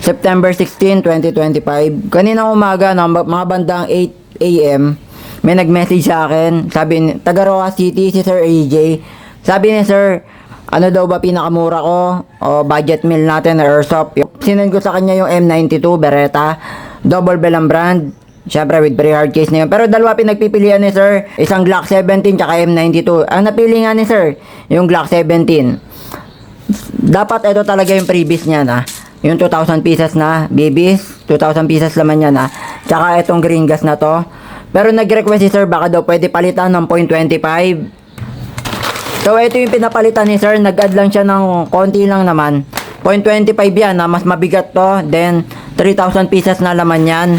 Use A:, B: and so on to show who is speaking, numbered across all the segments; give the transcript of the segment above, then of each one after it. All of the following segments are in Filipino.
A: September 16, 2025. Kaninang umaga, no, mga bandang 8 AM, may nag-message sa akin. Sabi, taga Roa City, si Sir AJ. Sabi ni Sir, ano daw ba pinakamura ko? O budget meal natin na airsoft. Sinend ko sa kanya yung M92 Beretta. Double bell ang brand. Siyempre with pre-hard case na yun. Pero dalawa pinagpipilian ni Sir. Isang Glock 17 tsaka M92. Ang napili nga ni Sir, yung Glock 17. Dapat ito talaga yung previous niya na. Yung 2,000 pieces na babies. 2,000 pieces naman yan na. Tsaka itong green gas na to. Pero nag-request si Sir baka daw pwede palitan ng .25. So ito yung pinapalitan ni Sir. Nag-add lang siya ng konti lang naman. .25 yan na mas mabigat to. Then 3,000 pieces na laman yan.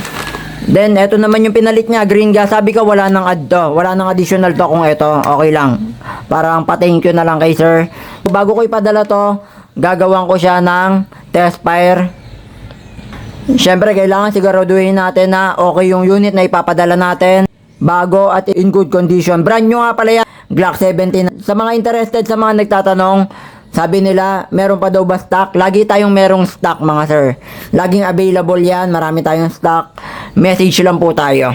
A: Then, eto naman yung pinalit niya, green gas. Sabi ko, wala nang add to. Wala nang additional to kung ito. Okay lang. Parang pa-thank you na lang kay Sir. Bago ko ipadala to, gagawan ko siya ng test fire. Siyempre, kailangan siguraduhin natin na okay yung unit na ipapadala natin. Bago at in good condition. Brand new nga pala yan. Glock 17. Sa mga interested, sa mga nagtatanong, sabi nila, meron pa daw ba stock? Lagi tayong merong stock mga sir. Laging available yan. Marami tayong stock. Message lang po tayo.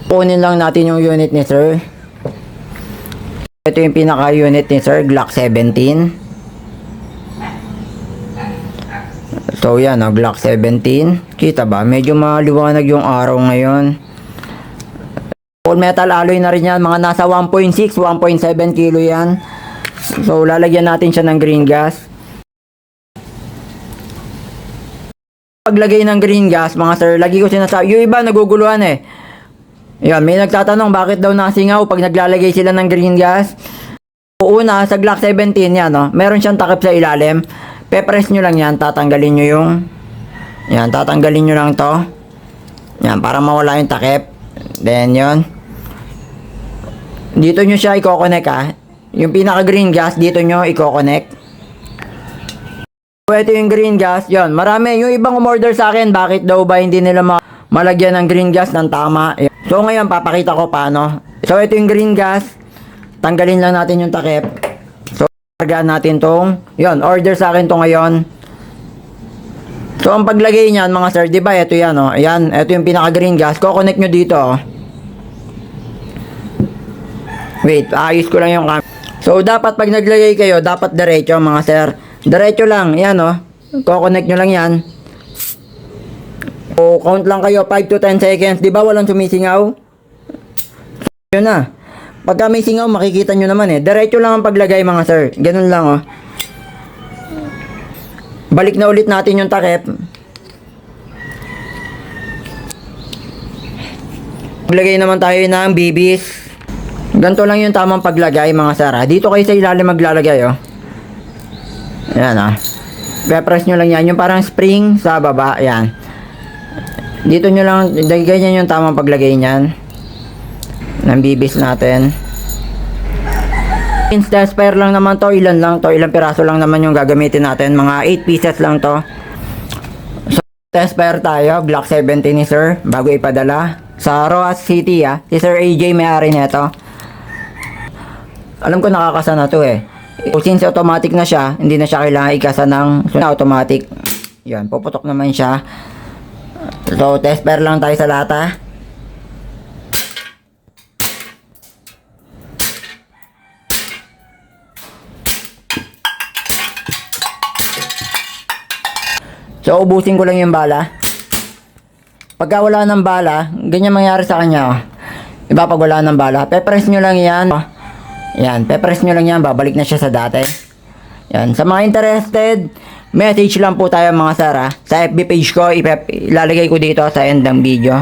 A: Punin lang natin yung unit ni sir. Ito yung pinaka-unit ni sir. Glock 17. So yan, Glock 17. Kita ba? Medyo maliwanag yung araw ngayon. Full metal alloy na rin yan. Mga nasa 1.6, 1.7 kilo yan. So, lalagyan natin siya ng green gas. Paglagay ng green gas, mga sir, lagi ko sinasabi, yung iba naguguluhan eh. Yan, may nagtatanong bakit daw nasingaw pag naglalagay sila ng green gas. Una, sa Glock 17 yan, no? Meron siyang takip sa ilalim. Pe-press nyo lang yan, tatanggalin nyo yung... Yan, tatanggalin nyo lang to. Yan, para mawala yung takip. Then, yun. Dito nyo siya i-connect yung pinaka green gas dito nyo i-connect. So ito yung green gas, yon. Marami yung ibang umorder sa akin, bakit daw ba hindi nila malagyan ng green gas ng tama. So ngayon papakita ko paano. So ito yung green gas. Tanggalin lang natin yung takip. So kargaan natin tong, yon, order sa akin to ngayon. So ang paglagay niyan mga sir, di ba ito yan, oh. Ayan, ito yung pinaka green gas. Ko-connect nyo dito, oh. Wait, ayos ko lang yung camera. So, dapat pag naglagay kayo, dapat diretso mga sir. Diretso lang, yan o. Ko-connect nyo lang yan. So, count lang kayo, 5 to 10 seconds. Di ba walang sumisingaw? Yun na. Pagka may singaw, makikita nyo naman eh. Diretso lang ang paglagay mga sir. Ganun lang o. Balik na ulit natin yung takip. Maglagay naman tayo ng BBs. Ganito lang yung tamang paglagay mga sir. Dito kayo sa ilalim maglalagay oh. Ayan ah. Pe-press nyo lang yan. Yung parang spring sa baba. Ayan. Dito nyo lang. Ganyan yung tamang paglagay nyan. Ng bibis natin. Since test fire lang naman to. Ilan lang to. Ilang piraso lang naman yung gagamitin natin. Mga 8 pieces lang to. So test fire tayo. Glock 17 ni sir. Bago ipadala. Sa Roas City ah. Si Sir AJ may-ari nito. Alam ko nakakasa na to eh. Since automatic na siya, hindi na siya kailangan ikasa ng automatic. Yan, puputok naman siya. So, test pair lang tayo sa lata. So, ubusin ko lang yung bala. Pagka wala ng bala, ganyan mangyari sa kanya. Oh. Iba pag wala ng bala, pe-press nyo lang yan. Oh. Yan, pe-press nyo lang yan, babalik na siya sa dati. Yan, sa mga interested, message lang po tayo mga sir ha. Sa FB page ko, ilalagay ko dito sa end ng video.